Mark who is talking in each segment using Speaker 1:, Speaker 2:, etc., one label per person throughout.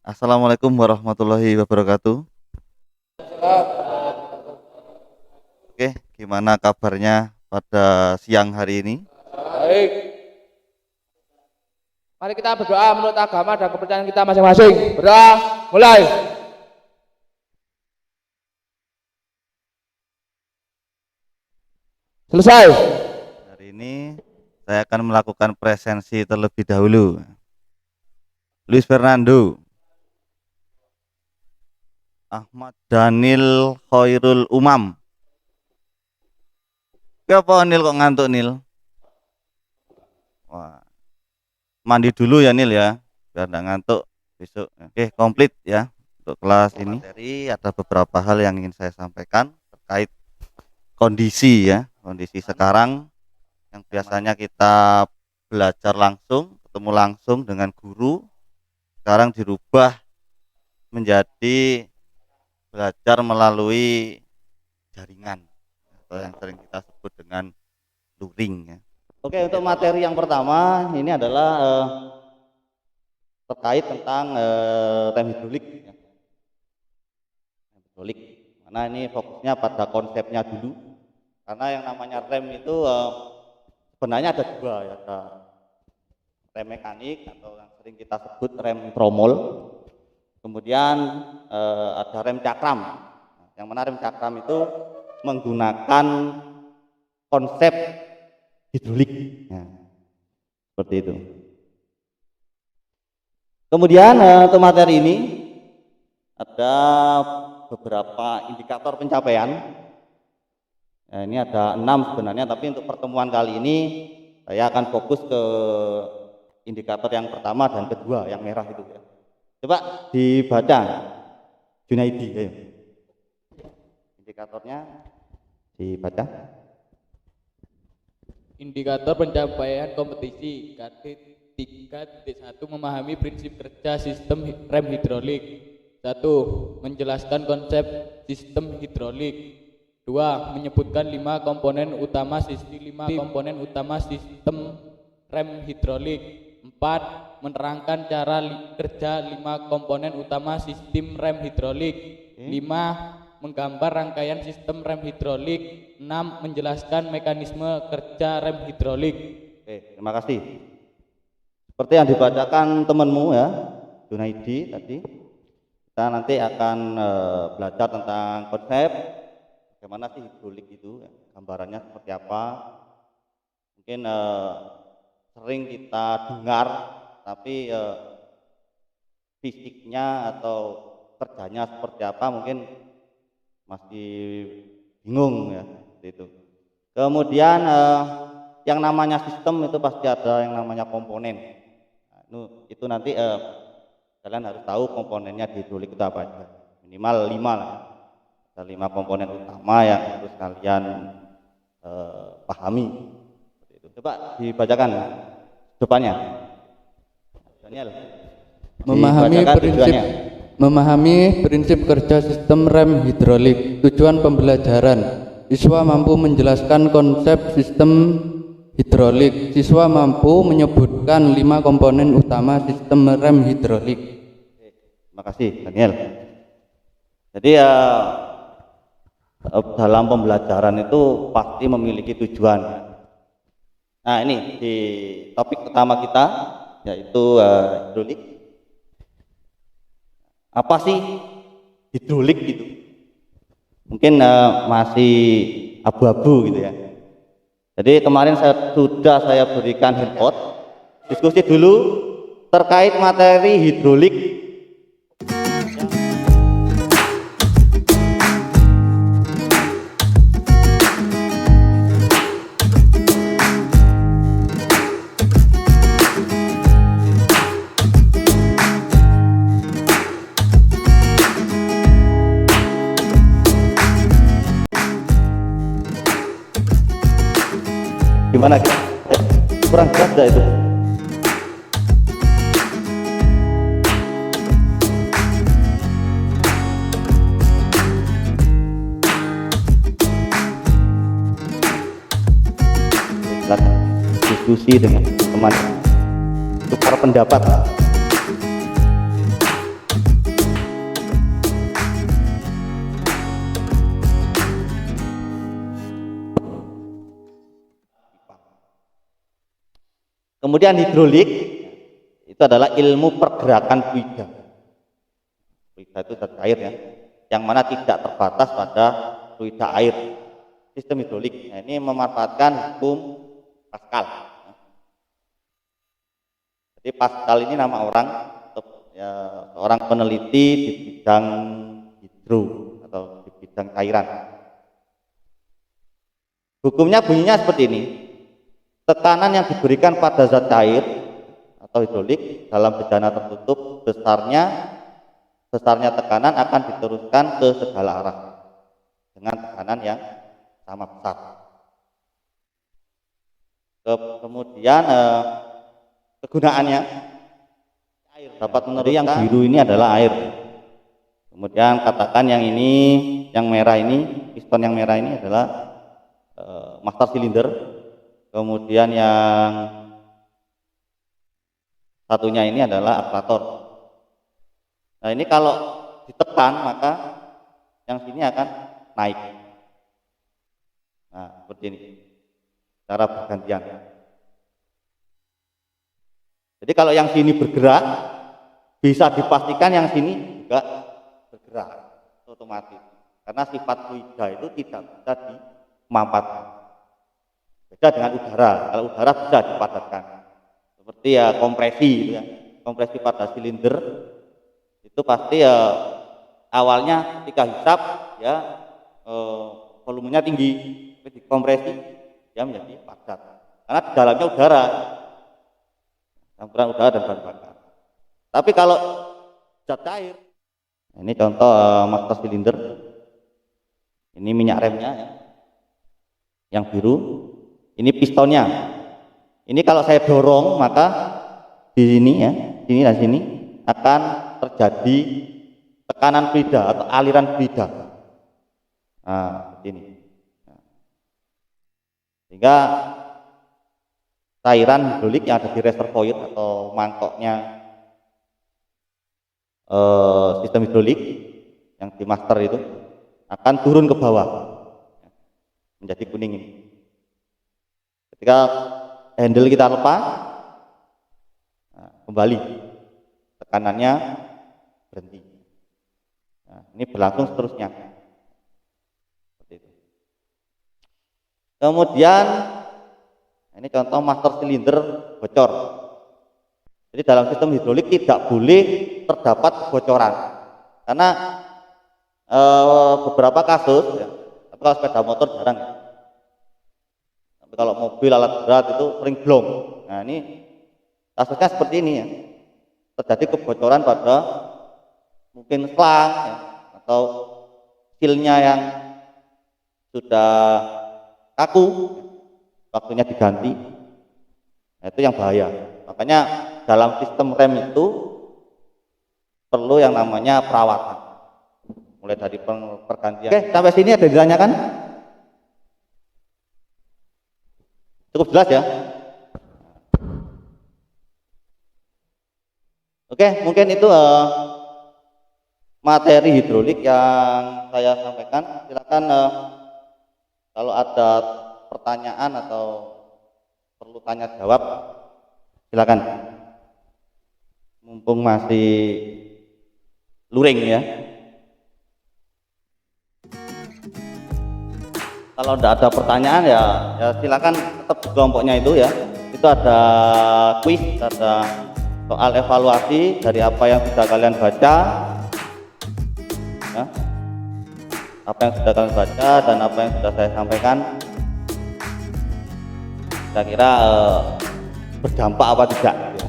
Speaker 1: Assalamualaikum warahmatullahi wabarakatuh. Oke, gimana kabarnya pada siang hari ini?
Speaker 2: Baik. Mari kita berdoa menurut agama dan kepercayaan kita masing-masing. Berdoa, mulai. Selesai.
Speaker 1: Hari ini saya akan melakukan presensi terlebih dahulu. Luis Fernando, Ahmad Daniel Khairul Umam. Kenapa Nil kok ngantuk Nil? Wah, mandi dulu ya Nil ya, biar nggak ngantuk besok. Oke, komplit ya untuk kelas ini. Materi ada beberapa hal yang ingin saya sampaikan terkait kondisi ya, kondisi sekarang yang biasanya kita belajar langsung, ketemu langsung dengan guru, sekarang dirubah menjadi belajar melalui jaringan atau yang sering kita sebut dengan luring ya. Oke, untuk materi yang pertama ini adalah terkait tentang rem hidrolik ya. Rem hidrolik, karena ini fokusnya pada konsepnya dulu, karena yang namanya rem itu sebenarnya ada dua ya, ada rem mekanik atau yang sering kita sebut rem tromol, kemudian ada rem cakram. Yang mana rem cakram itu menggunakan konsep hidrolik ya, seperti itu. Kemudian untuk materi ini ada beberapa indikator pencapaian. Nah, ini ada 6 sebenarnya, tapi untuk pertemuan kali ini saya akan fokus ke indikator yang pertama dan kedua, yang merah itu ya. Coba dibaca Junaidi, ayo. Indikatornya dibaca.
Speaker 3: Indikator pencapaian kompetisi KT3.1 memahami prinsip kerja sistem rem hidrolik. 1. Menjelaskan konsep sistem hidrolik. 2. Menyebutkan 5 komponen utama sistem rem hidrolik. 4. Menerangkan cara kerja 5 komponen utama sistem rem hidrolik. 5. Menggambar rangkaian sistem rem hidrolik. 6. Menjelaskan mekanisme kerja rem hidrolik.
Speaker 1: Oke, terima kasih. Seperti yang dibacakan temanmu ya, Junaidi tadi, kita nanti akan belajar tentang konsep bagaimana sih hidrolik itu ya, gambarannya seperti apa. Mungkin sering kita dengar, tapi fisiknya atau kerjanya seperti apa mungkin masih bingung ya, seperti itu. Kemudian yang namanya sistem itu pasti ada yang namanya komponen. Nah, itu nanti kalian harus tahu komponennya di hidrolik itu apa aja. Minimal 5 lah. Ada 5 komponen utama yang harus kalian pahami. Seperti itu. Coba dibacakan depannya. Daniel.
Speaker 4: Memahami prinsip kerja sistem rem hidrolik. Tujuan pembelajaran: siswa mampu menjelaskan konsep sistem hidrolik. Siswa mampu menyebutkan 5 komponen utama sistem rem hidrolik.
Speaker 1: Terima kasih Daniel. Jadi dalam pembelajaran itu pasti memiliki tujuan. Nah, ini di topik pertama kita yaitu hidrolik. Apa sih hidrolik gitu? Mungkin masih abu-abu gitu ya. Jadi kemarin sudah saya berikan handout, diskusi dulu terkait materi hidrolik. Gimana? Kurang keras gak itu? Diskusi dengan teman, tukar pendapat. Kemudian hidrolik itu adalah ilmu pergerakan fluida. Fluida itu zat cair ya, yang mana tidak terbatas pada fluida air. Sistem hidrolik, nah, ini memanfaatkan hukum Pascal. Jadi Pascal ini nama orang, ya, seorang peneliti di bidang hidro atau di bidang cairan. Hukumnya bunyinya seperti ini. Tekanan yang diberikan pada zat cair atau hidrolik dalam bejana tertutup besarnya tekanan akan diteruskan ke segala arah dengan tekanan yang sama besar. Kemudian kegunaannya air dapat meneruskan. Yang biru ini adalah air. Kemudian katakan yang ini, yang merah ini, piston yang merah ini adalah master cylinder. Kemudian yang satunya ini adalah akselerator. Nah ini kalau ditekan maka yang sini akan naik. Nah seperti ini, cara bergantian. Jadi kalau yang sini bergerak, bisa dipastikan yang sini juga bergerak otomatis. Karena sifat fluida itu tidak bisa dimampatkan. Beda dengan udara. Kalau udara bisa dipadatkan. Seperti ya kompresi gitu ya. Kompresi pada silinder itu pasti ya awalnya ketika hisap ya volumenya tinggi, dikompresi ya menjadi padat. Karena di dalamnya udara. Campuran udara dan bahan bakar. Tapi kalau zat cair, ini contoh master silinder. Ini minyak remnya ya. Yang biru. Ini pistonnya. Ini kalau saya dorong maka di sini ya, sini dan sini akan terjadi tekanan fluida atau aliran fluida. Nah, ini. Sehingga cairan hidrolik yang ada di reservoir atau mangkoknya sistem hidrolik yang di master itu akan turun ke bawah menjadi kuning ini. Ketika handle kita lepas, nah, kembali tekanannya berhenti. Nah, ini berlangsung seterusnya. Seperti itu. Kemudian ini contoh master silinder bocor. Jadi dalam sistem hidrolik tidak boleh terdapat bocoran, karena beberapa kasus, ya, tapi kalau sepeda motor jarang ya. Tapi kalau mobil alat berat itu sering blong. Nah ini kasusnya seperti ini ya, terjadi kebocoran pada mungkin selang ya, atau sealnya yang sudah kaku, waktunya diganti. Nah, itu yang bahaya. Makanya dalam sistem rem itu perlu yang namanya perawatan, mulai dari pergantian. Oke, sampai sini ada ditanyakan? Cukup jelas ya? Oke, mungkin itu materi hidrolik yang saya sampaikan. Silakan kalau ada pertanyaan atau perlu tanya jawab, silakan. Mumpung masih luring ya. Kalau tidak ada pertanyaan ya silakan tetap di kelompoknya itu ya. Itu ada kuis, ada soal evaluasi dari apa yang sudah kalian baca, ya. Apa yang sudah kalian baca dan apa yang sudah saya sampaikan. Saya kira berdampak apa tidak. Ya.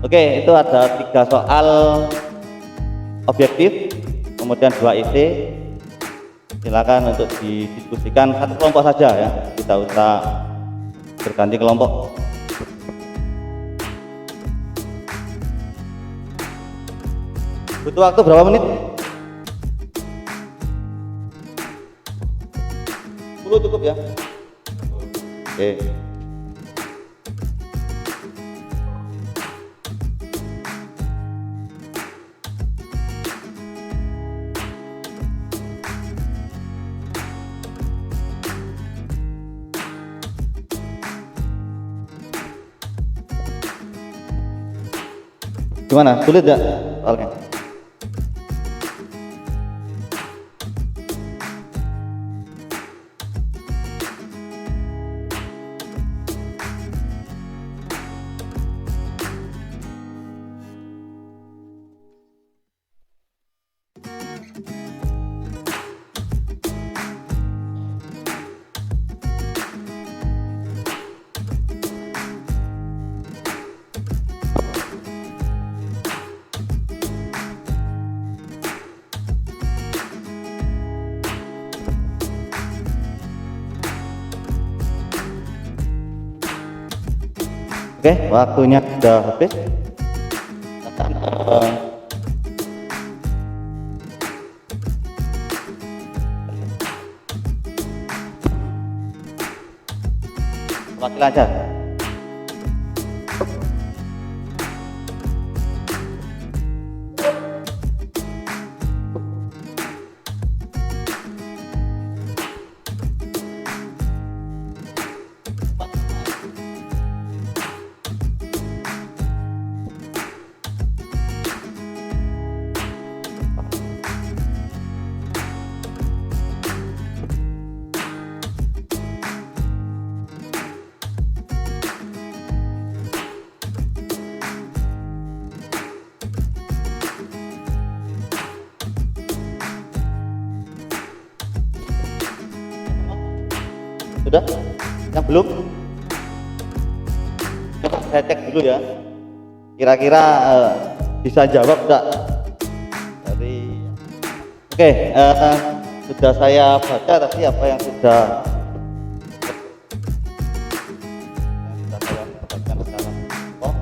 Speaker 1: Oke, itu ada 3 soal objektif, kemudian 2 esai. Silakan untuk didiskusikan satu kelompok saja ya, tidak usah berganti kelompok. Butuh waktu berapa menit? 10 cukup ya. Oke. Gimana? Sulit nggak soalnya? Oke, waktunya sudah habis. Semakin lancar. Sudah? Yang belum? Coba saya cek dulu ya. Kira-kira bisa jawab enggak? Oke, sudah saya baca tadi apa yang sudah saya bacakan secara kelompok,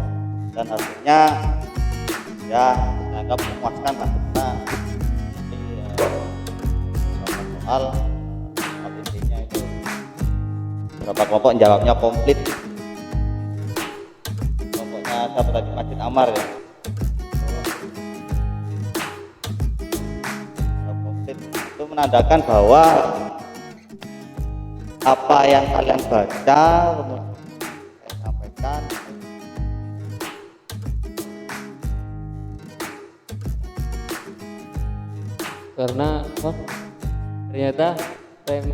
Speaker 1: dan hasilnya ya dianggap memuaskan lah, karena ini soal intinya itu beberapa kelompok jawabnya komplit. Kelompoknya siapa tadi, Masjid Amar ya, komplit. Itu menandakan bahwa apa yang kalian baca kemudian saya sampaikan
Speaker 5: karena ternyata rem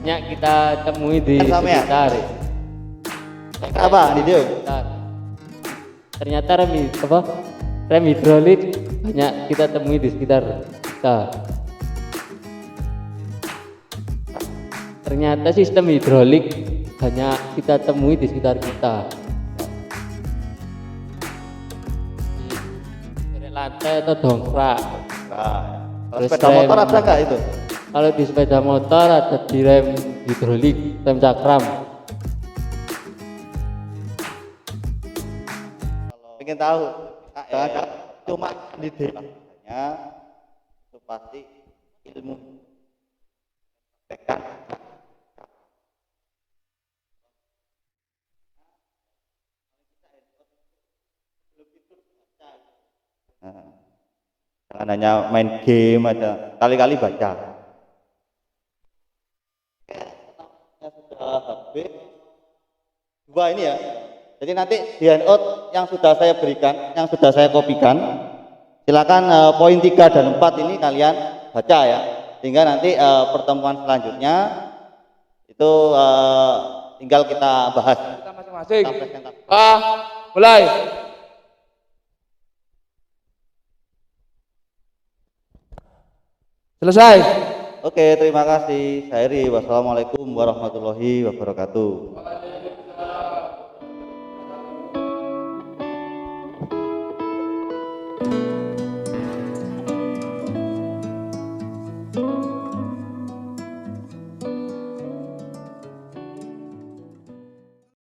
Speaker 5: banyak kita temui di
Speaker 1: Sama ya?
Speaker 5: sekitar.
Speaker 1: apa di dia?
Speaker 5: Ternyata rem hidrolik banyak kita temui di sekitar kita. Ternyata sistem hidrolik banyak kita temui di sekitar kita. Di lantai atau dongkrak.
Speaker 1: Nah, kalau
Speaker 5: Terus
Speaker 1: sepeda motor ada nggak itu?
Speaker 5: Kalau di sepeda motor ada di rem hidrolik, rem cakram.
Speaker 1: Pengen tahu? Jangan cuma di hanya itu pasti ilmu. Nah, jangan hanya main game aja, kali-kali baca. Sudah habis dua ini ya. Jadi nanti di handout yang sudah saya berikan, yang sudah saya kopikan, silakan poin 3 dan 4 ini kalian baca ya, sehingga nanti pertemuan selanjutnya itu tinggal kita bahas.
Speaker 2: Kita masing-masing.
Speaker 1: Kita presentasi.
Speaker 2: Mulai. Selesai.
Speaker 1: Oke, terima kasih. Saya Heri. Wassalamualaikum warahmatullahi wabarakatuh.